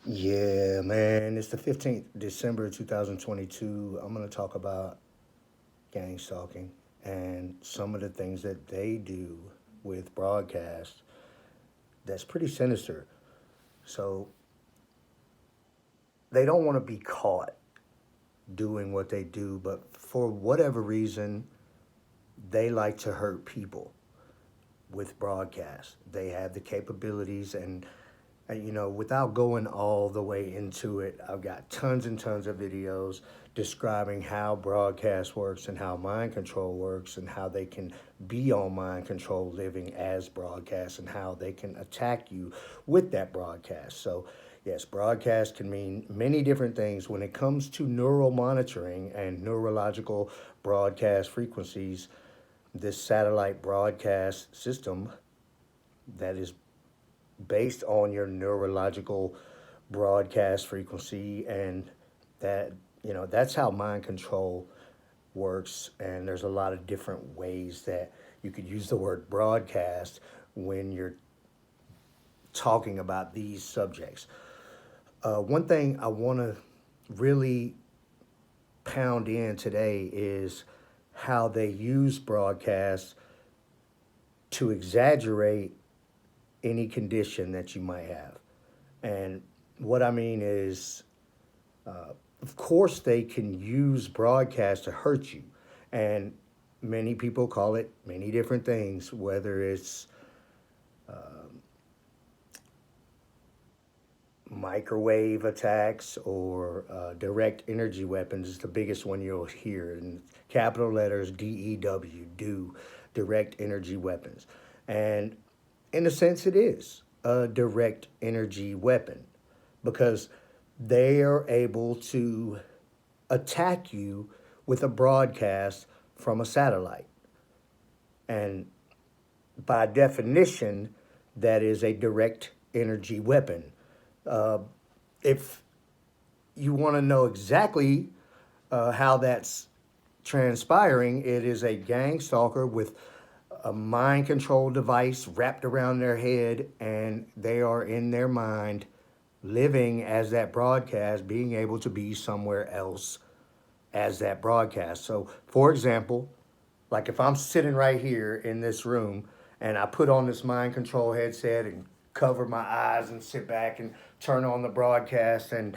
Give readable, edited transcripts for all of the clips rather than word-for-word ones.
Yeah, man, it's the 15th December 2022. I'm going to talk about gang stalking and some of the things that they do with broadcast that's pretty sinister. So they don't want to be caught doing what they do, but for whatever reason, they like to hurt people with broadcast. They have the capabilities and without going all the way into it, I've got tons and tons of videos describing how broadcast works and how mind control works and how they can be on mind control living as broadcast and how they can attack you with that broadcast. So, yes, broadcast can mean many different things when it comes to neural monitoring and neurological broadcast frequencies. This satellite broadcast system that is based on your neurological broadcast frequency, and that's how mind control works. And there's a lot of different ways that you could use the word broadcast when you're talking about these subjects. One thing I want to really pound in today is how they use broadcast to exaggerate any condition that you might have. And what I mean is, of course, they can use broadcast to hurt you. And many people call it many different things, whether it's microwave attacks or direct energy weapons is the biggest one you'll hear. In capital letters, DEW, do, direct energy weapons. And in a sense, it is a direct energy weapon because they are able to attack you with a broadcast from a satellite. And by definition, that is a direct energy weapon. Uh, if you want to know exactly how that's transpiring, it is a gang stalker with a mind control device wrapped around their head, and they are in their mind living as that broadcast, being able to be somewhere else as that broadcast. So, for example, like if I'm sitting right here in this room and I put on this mind control headset and cover my eyes and sit back and turn on the broadcast, and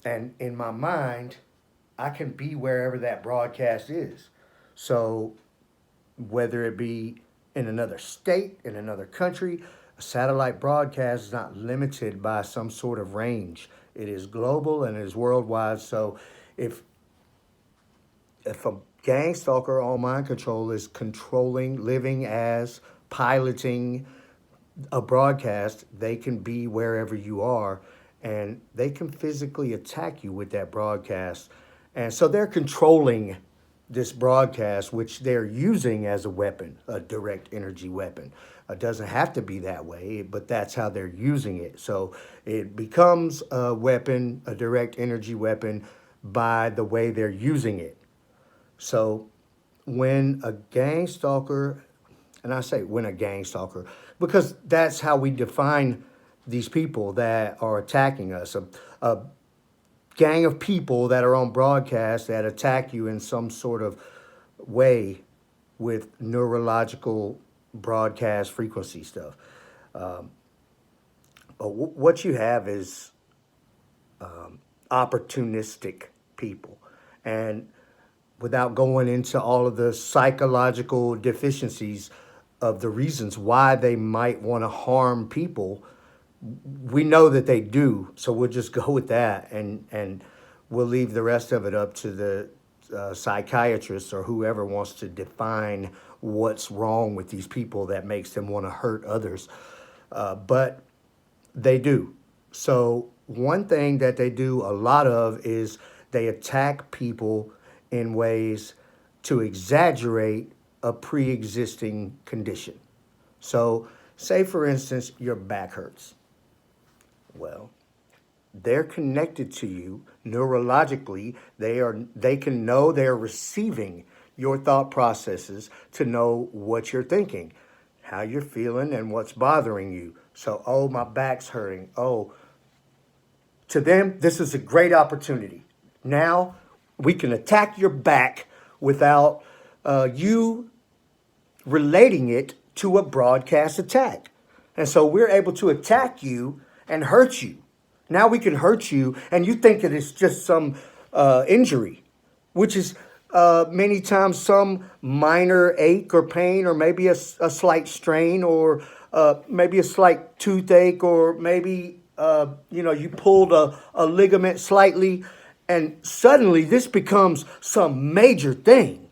in my mind I can be wherever that broadcast is. So whether it be in another state, in another country, a satellite broadcast is not limited by some sort of range. It is global and it is worldwide. So if if a gang stalker on mind control is controlling, living as, piloting a broadcast, they can be wherever you are and they can physically attack you with that broadcast. And so they're controlling this broadcast, which they're using as a weapon, a direct energy weapon. It doesn't have to be that way, but that's how they're using it. So it becomes a weapon, a direct energy weapon, by the way they're using it. So when a gang stalker, and I say when a gang stalker, because that's how we define these people that are attacking us. A gang of people that are on broadcast that attack you in some sort of way with neurological broadcast frequency stuff. But what you have is opportunistic people. And without going into all of the psychological deficiencies of the reasons why they might want to harm people, we know that they do. So we'll just go with that, and we'll leave the rest of it up to the psychiatrists or whoever wants to define what's wrong with these people that makes them want to hurt others. But they do. So one thing that they do a lot of is they attack people in ways to exaggerate a pre-existing condition. So say for instance your back hurts. Well, they're connected to you neurologically. They can know they're receiving your thought processes to know what you're thinking, how you're feeling, and what's bothering you. So, oh, my back's hurting. Oh, To them, this is a great opportunity. Now we can attack your back without you relating it to a broadcast attack. And so we're able to attack you and hurt you. Now we can hurt you, and you think that it's just some injury, which is many times some minor ache or pain, or maybe a slight strain, or maybe a slight toothache, or maybe you pulled a ligament slightly, and suddenly this becomes some major thing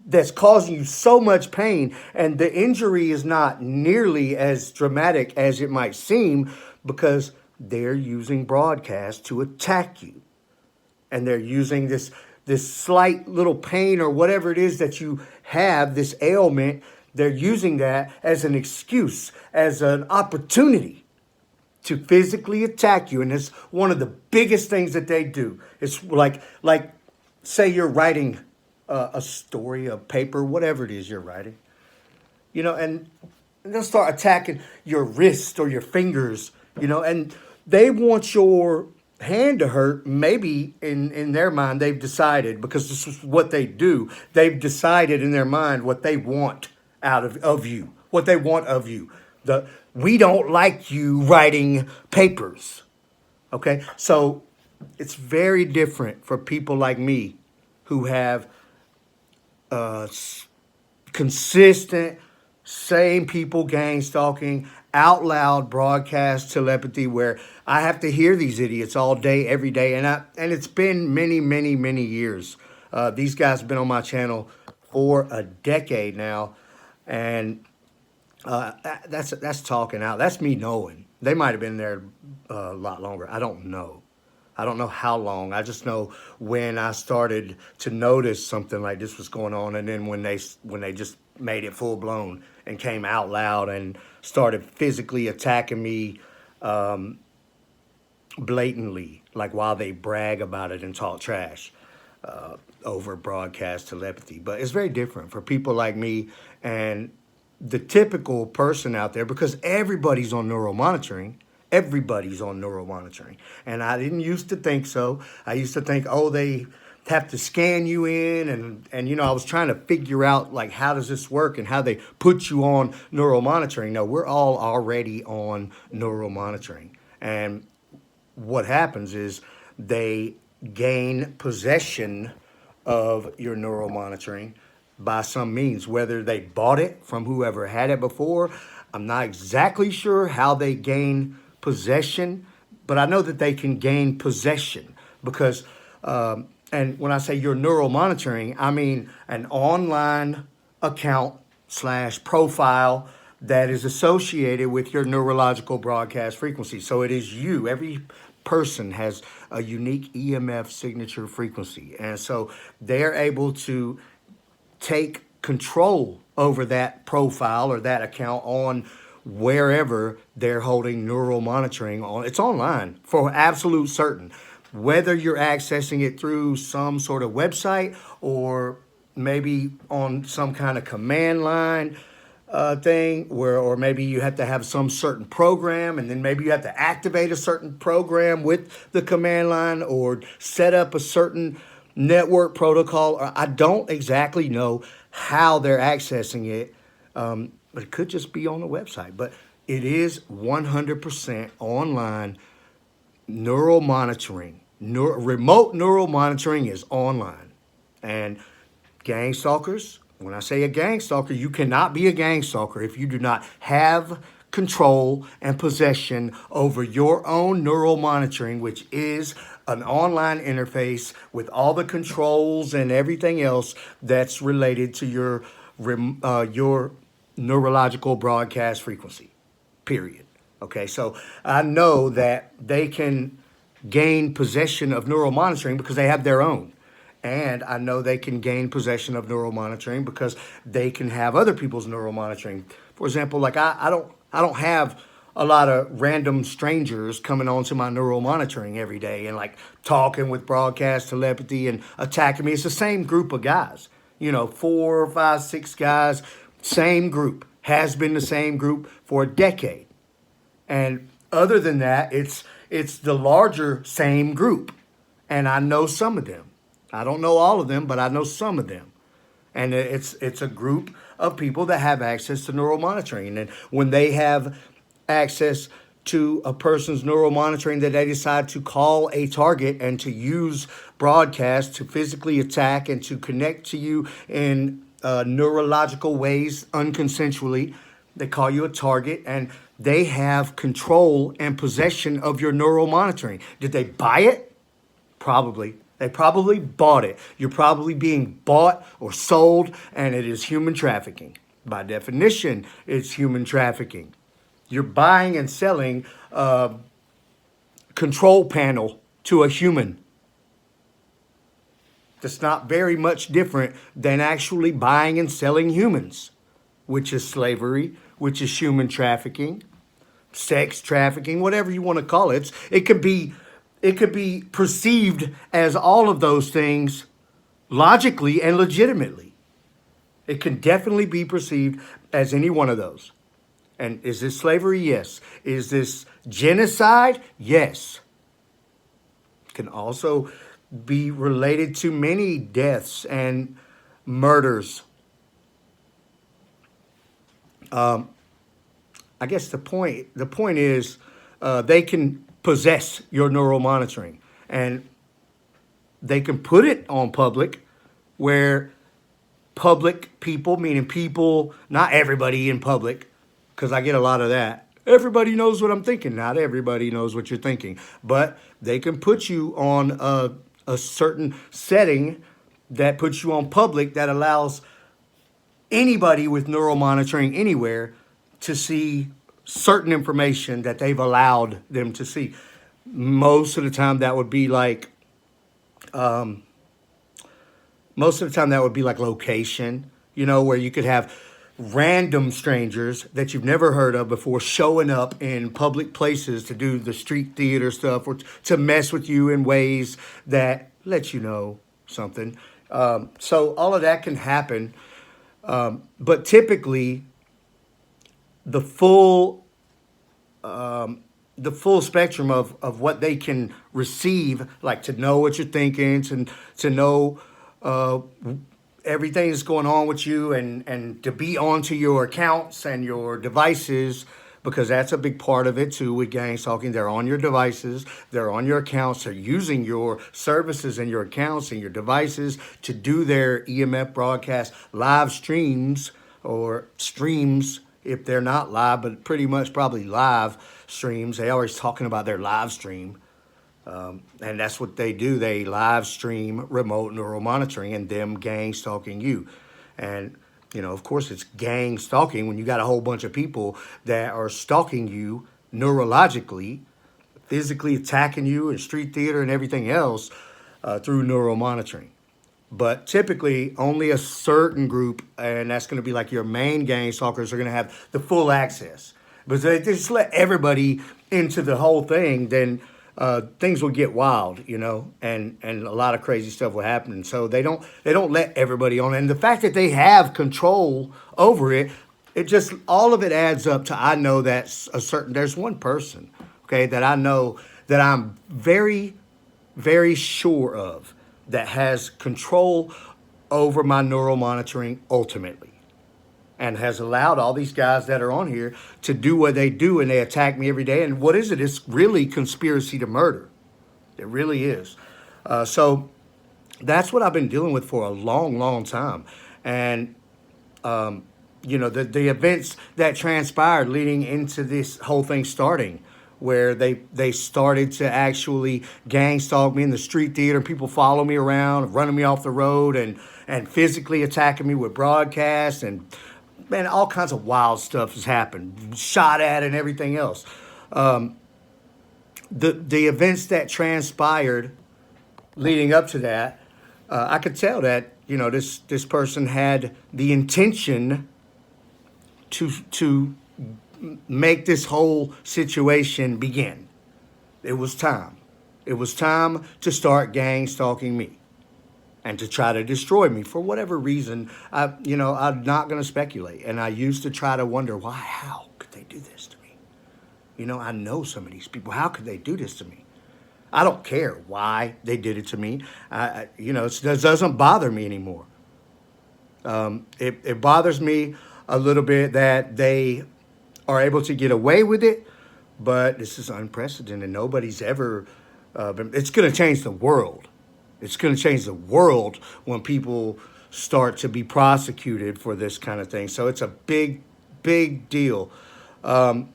that's causing you so much pain, and the injury is not nearly as dramatic as it might seem, because they're using broadcast to attack you, and they're using this slight little pain or whatever it is that you have, this ailment. They're using that as an excuse, as an opportunity to physically attack you. And it's one of the biggest things that they do. It's like say you're writing a story, a paper, whatever it is you're writing, and they'll start attacking your wrist or your fingers, and they want your hand to hurt. Maybe in their mind, they've decided, because this is what they do, they've decided in their mind what they want out of you, what they want of you. We don't like you writing papers. Okay. So it's very different for people like me who have consistent, same people gang stalking, out loud broadcast telepathy, where I have to hear these idiots all day, every day, and it's been many, many, many years. These guys have been on my channel for a decade now, and that's talking out. That's me knowing. They might have been there a lot longer. I don't know. I don't know how long. I just know when I started to notice something like this was going on, and then when they just made it full blown and came out loud and started physically attacking me blatantly, like while they brag about it and talk trash over broadcast telepathy. But it's very different for people like me and the typical person out there, because everybody's on neuromonitoring. Everybody's on neuromonitoring. And I didn't used to think so. I used to think, they have to scan you in. And I was trying to figure out, like, how does this work and how they put you on neuromonitoring. No, we're all already on neuromonitoring. And what happens is they gain possession of your neuromonitoring by some means, whether they bought it from whoever had it before. I'm not exactly sure how they gain possession, but I know that they can gain possession because, and when I say your neural monitoring, I mean an online account / profile that is associated with your neurological broadcast frequency. So it is you. Every person has a unique EMF signature frequency. And so they're able to take control over that profile or that account on wherever they're holding neural monitoring on. It's online for absolute certain. Whether you're accessing it through some sort of website or maybe on some kind of command line thing, or maybe you have to have some certain program, and then maybe you have to activate a certain program with the command line or set up a certain network protocol. I don't exactly know how they're accessing it. But it could just be on the website. But it is 100% online neural monitoring. Remote neural monitoring is online. And gang stalkers, when I say a gang stalker, you cannot be a gang stalker if you do not have control and possession over your own neural monitoring, which is an online interface with all the controls and everything else that's related to your neurological broadcast frequency, period. Okay, so I know that they can gain possession of neural monitoring because they have their own. And I know they can gain possession of neural monitoring because they can have other people's neural monitoring. For example, like I don't have a lot of random strangers coming onto my neural monitoring every day and like talking with broadcast telepathy and attacking me. It's the same group of guys, 4, 5, 6 guys. Same group, has been the same group for a decade. And Other than that, it's the larger same group, and I know some of them. I don't know all of them, but I know some of them. And it's a group of people that have access to neural monitoring. And when they have access to a person's neural monitoring, that they decide to call a target and to use broadcast to physically attack and to connect to you in neurological ways unconsensually, they call you a target, and they have control and possession of your neural monitoring. Did they buy it? Probably. They probably bought it. You're probably being bought or sold, and it is human trafficking. By definition, it's human trafficking. You're buying and selling a control panel to a human. That's not very much different than actually buying and selling humans, which is slavery, which is human trafficking, sex trafficking, whatever you want to call it. It could be perceived as all of those things logically and legitimately. It can definitely be perceived as any one of those. And is this slavery? Yes. Is this genocide? Yes. It can also be related to many deaths and murders. I guess the point is they can possess your neural monitoring, and they can put it on public where public people, meaning people, not everybody in public, because I get a lot of that. Everybody knows what I'm thinking. Not everybody knows what you're thinking, but they can put you on a certain setting that puts you on public that allows anybody with neural monitoring anywhere to see certain information that they've allowed them to see. Most of the time that would be like location, where you could have random strangers that you've never heard of before showing up in public places to do the street theater stuff or to mess with you in ways that let you know something. So all of that can happen. But typically the full spectrum of what they can receive, like to know what you're thinking, to know everything that's going on with you, and to be onto your accounts and your devices, because that's a big part of it too with gang stalking. They're on your devices, they're on your accounts, they're using your services and your accounts and your devices to do their EMF broadcast live streams, or streams if they're not live, but pretty much probably live streams. They always talking about their live stream. And that's what they do. They live stream remote neural monitoring and them gang stalking you. And, of course, it's gang stalking when you got a whole bunch of people that are stalking you neurologically, physically attacking you in street theater and everything else through neural monitoring. But typically only a certain group, and that's going to be like your main gang stalkers, are going to have the full access. But if they just let everybody into the whole thing, then things will get wild, and a lot of crazy stuff will happen. And so they don't let everybody on. And the fact that they have control over it, it just, all of it adds up to, I know that there's one person, okay, that I know that I'm very, very sure of that has control over my neural monitoring ultimately, and has allowed all these guys that are on here to do what they do, and they attack me every day. And what is it? It's really conspiracy to murder. It really is. So that's what I've been dealing with for a long, long time. And, the events that transpired leading into this whole thing starting, where they started to actually gang stalk me in the street theater, and people follow me around, running me off the road, and physically attacking me with broadcasts, and man, all kinds of wild stuff has happened, shot at and everything else. The events that transpired leading up to that, I could tell that this person had the intention to make this whole situation begin. It was time. It was time to start gang stalking me and to try to destroy me for whatever reason. I'm not going to speculate. And I used to try to wonder, how could they do this to me? I know some of these people. How could they do this to me? I don't care why they did it to me. It doesn't bother me anymore. It bothers me a little bit that they are able to get away with it, but this is unprecedented. Nobody's ever it's going to change the world. It's going to change the world when people start to be prosecuted for this kind of thing. So it's a big, big deal. But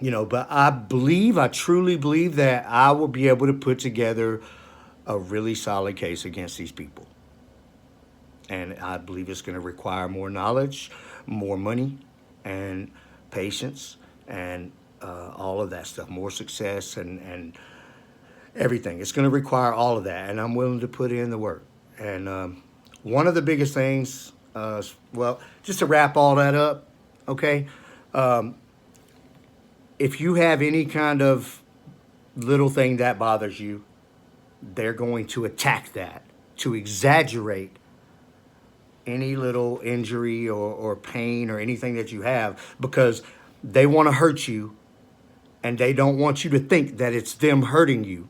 I truly believe that I will be able to put together a really solid case against these people. And I believe it's going to require more knowledge, more money, and patience, and all of that stuff, more success, and everything. It's going to require all of that, and I'm willing to put in the work. And one of the biggest things, just to wrap all that up, okay, if you have any kind of little thing that bothers you, they're going to attack that, to exaggerate any little injury or pain or anything that you have, because they want to hurt you and they don't want you to think that it's them hurting you.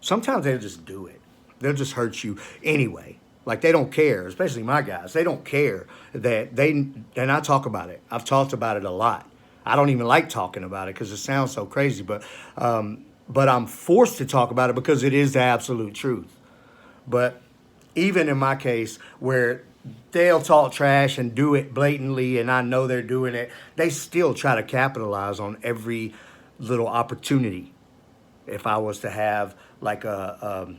Sometimes they'll just do it. They'll just hurt you anyway. Like, they don't care, especially my guys. They don't care that and I talk about it. I've talked about it a lot. I don't even like talking about it because it sounds so crazy, but I'm forced to talk about it because it is the absolute truth. But even in my case, where they'll talk trash and do it blatantly, and I know they're doing it, they still try to capitalize on every little opportunity. If I was to have like a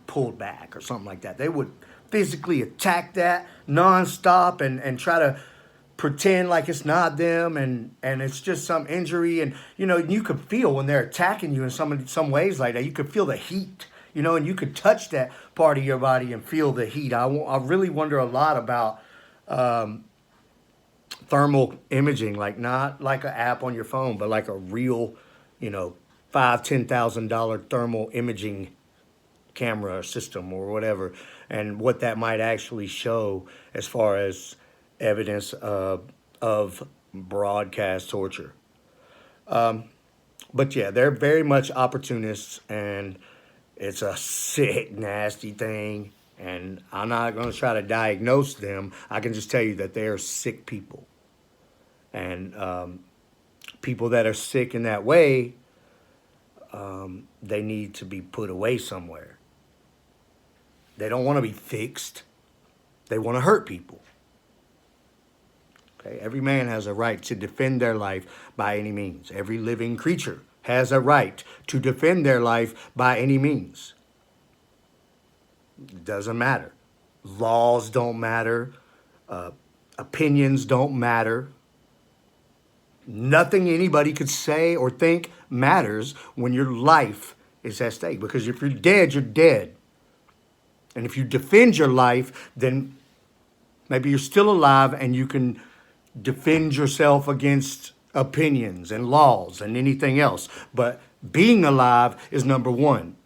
pullback or something like that, they would physically attack that nonstop and try to pretend like it's not them and it's just some injury. And you could feel when they're attacking you in some ways like that. You could feel the heat, and you could touch that part of your body and feel the heat. I really wonder a lot about thermal imaging, like not like an app on your phone, but like a real, $5,000-$10,000 thermal imaging camera system or whatever, and what that might actually show as far as evidence of broadcast torture. But yeah, they're very much opportunists, and it's a sick, nasty thing. And I'm not going to try to diagnose them. I can just tell you that they are sick people. And people that are sick in that way, they need to be put away somewhere. They don't want to be fixed. They want to hurt people. Okay? Every man has a right to defend their life by any means. Every living creature has a right to defend their life by any means. It doesn't matter. Laws don't matter. Opinions don't matter. Nothing anybody could say or think matters when your life is at stake. Because if you're dead, you're dead. And if you defend your life, then maybe you're still alive and you can defend yourself against opinions and laws and anything else. But being alive is number one.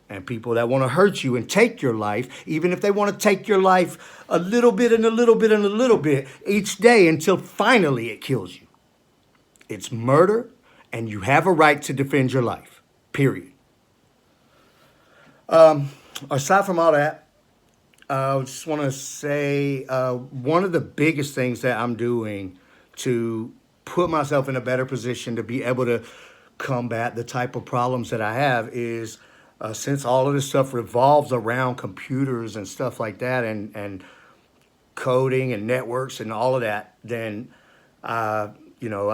And people that want to hurt you and take your life, even if they want to take your life a little bit and a little bit and a little bit each day until finally it kills you. It's murder, and you have a right to defend your life, period. Aside from all that, I just want to say one of the biggest things that I'm doing to put myself in a better position to be able to combat the type of problems that I have is since all of this stuff revolves around computers and stuff like that and coding and networks and all of that, then, I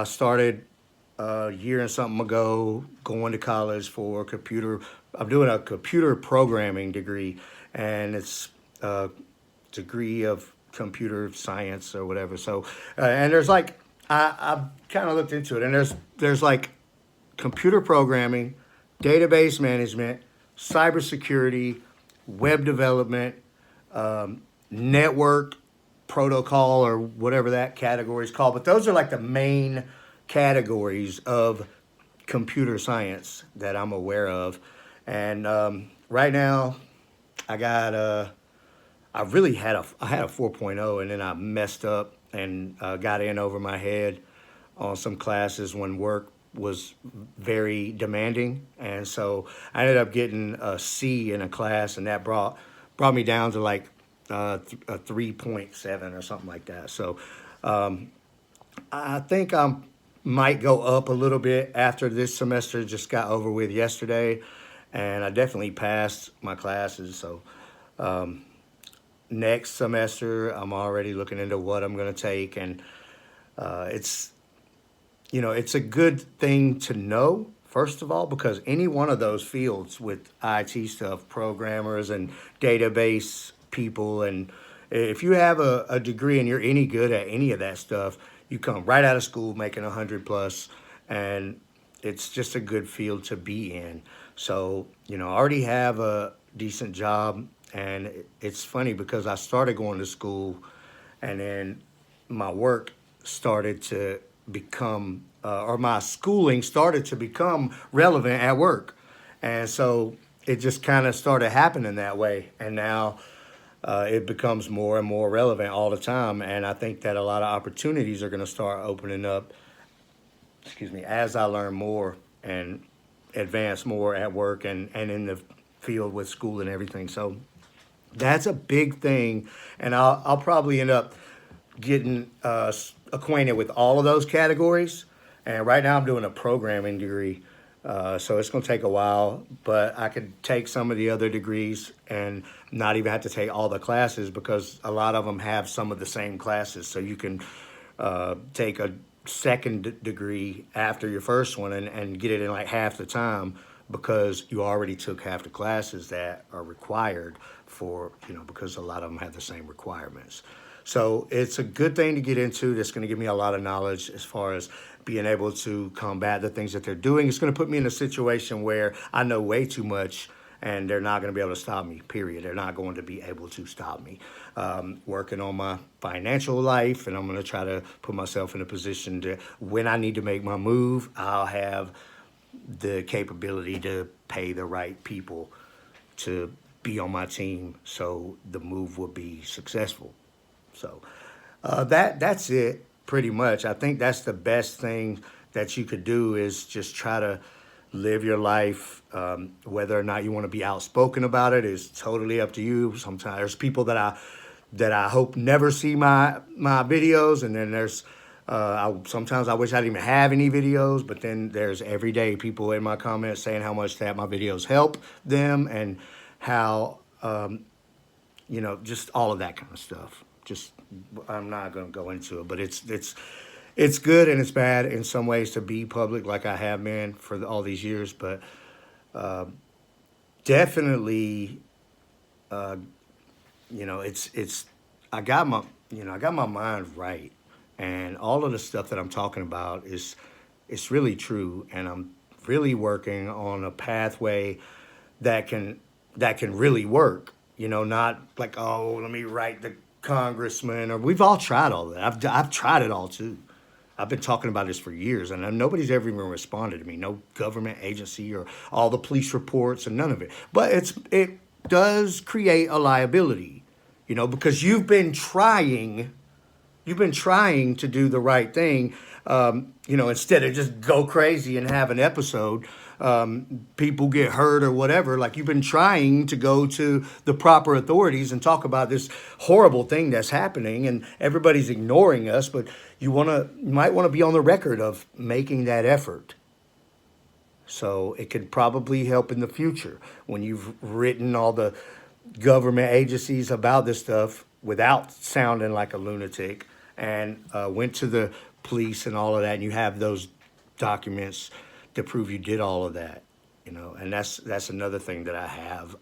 started a year and something ago going to college for computer. I'm doing a computer programming degree, and it's a degree of computer science or whatever. So, and there's like, I've kind of looked into it, and there's like computer programming, database management, cybersecurity, web development, network protocol, or whatever that category is called. But those are like the main categories of computer science that I'm aware of. And right now, I got I had a 4.0, and then I messed up and got in over my head on some classes when work was very demanding, and so I ended up getting a C in a class, and that brought me down to like a 3.7 or something like that. So I think I might go up a little bit after this semester just got over with yesterday, and I definitely passed my classes. So next semester, I'm already looking into what I'm going to take, and it's it's a good thing to know, first of all, because any one of those fields with IT stuff, programmers and database people, and if you have a degree and you're any good at any of that stuff, you come right out of school making 100 plus, and it's just a good field to be in. So, I already have a decent job, and it's funny because I started going to school, and then my work started to become, or my schooling started to become relevant at work. And so it just kind of started happening that way. And now it becomes more and more relevant all the time. And I think that a lot of opportunities are going to start opening up, excuse me, as I learn more and advance more at work and in the field with school and everything. So that's a big thing. And I'll probably end up getting acquainted with all of those categories. And right now I'm doing a programming degree. So it's going to take a while, but I could take some of the other degrees and not even have to take all the classes because a lot of them have some of the same classes. So you can take a second degree after your first one and get it in like half the time because you already took half the classes that are required for, because a lot of them have the same requirements. So it's a good thing to get into. That's going to give me a lot of knowledge as far as being able to combat the things that they're doing. It's going to put me in a situation where I know way too much and they're not going to be able to stop me, period. They're not going to be able to stop me. Working on my financial life, and I'm going to try to put myself in a position to, when I need to make my move, I'll have the capability to pay the right people to be on my team so the move will be successful. So that's it pretty much. I think that's the best thing that you could do is just try to live your life. Whether or not you want to be outspoken about it is totally up to you. Sometimes there's people that I hope never see my videos, and then there's sometimes I wish I didn't even have any videos, but then there's everyday people in my comments saying how much that my videos help them and how just all of that kind of stuff. Just I'm not going to go into it, but it's good and it's bad in some ways to be public like I have been for all these years, but definitely it's I got my mind right, and all of the stuff that I'm talking about is it's really true, and I'm really working on a pathway that can really work. Not like, oh, let me write the congressman, or we've all tried all that. I've tried it all too. I've been talking about this for years, and nobody's ever even responded to me. No government agency or all the police reports and none of it. But it does create a liability, because you've been trying to do the right thing, instead of just go crazy and have an episode, people get hurt or whatever. Like, you've been trying to go to the proper authorities and talk about this horrible thing that's happening, and everybody's ignoring us, but you might want to be on the record of making that effort. So it could probably help in the future when you've written all the government agencies about this stuff without sounding like a lunatic, and went to the police and all of that, and you have those documents to prove you did all of that, and that's another thing that I have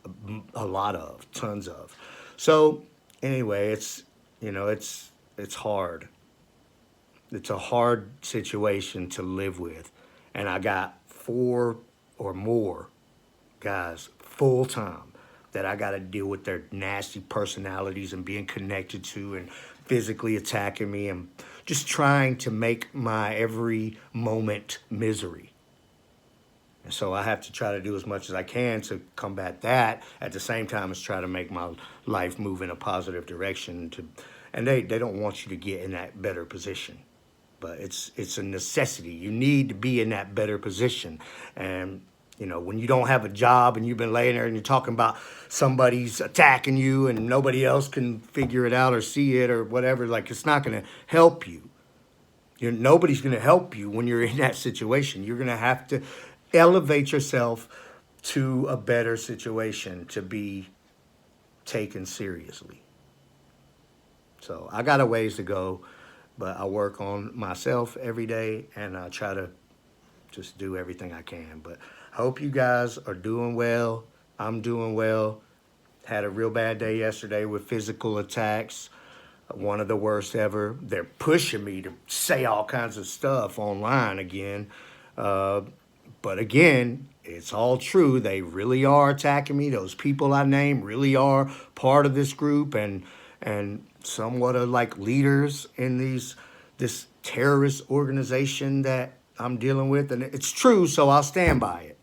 a lot of, tons of. So anyway, it's hard. It's a hard situation to live with, and I got 4 or more guys full time that I got to deal with their nasty personalities and being connected to and physically attacking me and just trying to make my every moment misery. And so I have to try to do as much as I can to combat that at the same time as try to make my life move in a positive direction and they don't want you to get in that better position. but it's a necessity. You need to be in that better position. And you know, when you don't have a job and you've been laying there and you're talking about somebody's attacking you and nobody else can figure it out or see it or whatever, like it's not going to help you. Nobody's going to help you when you're in that situation. You're going to have to elevate yourself to a better situation to be taken seriously. So I got a ways to go, but I work on myself every day and I try to just do everything I can. But I hope you guys are doing well. I'm doing well. Had a real bad day yesterday with physical attacks. One of the worst ever. They're pushing me to say all kinds of stuff online again. But again, it's all true. They really are attacking me. Those people I named really are part of this group and somewhat of like leaders in this terrorist organization that I'm dealing with. And it's true, so I'll stand by it.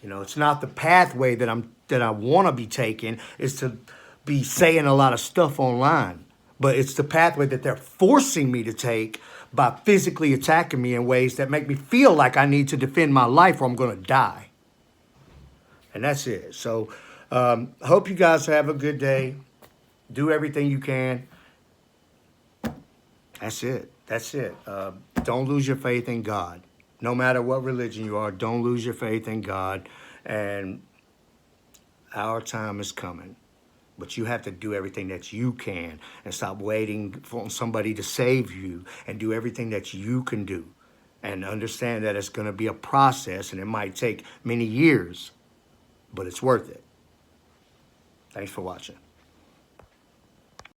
You know, it's not the pathway that I want to be taking is to be saying a lot of stuff online, but it's the pathway that they're forcing me to take by physically attacking me in ways that make me feel like I need to defend my life or I'm going to die. And that's it. So I hope you guys have a good day. Do everything you can. That's it. That's it. Don't lose your faith in God. No matter what religion you are, don't lose your faith in God. And our time is coming. But you have to do everything that you can and stop waiting for somebody to save you and do everything that you can do. And understand that it's going to be a process and it might take many years, but it's worth it. Thanks for watching.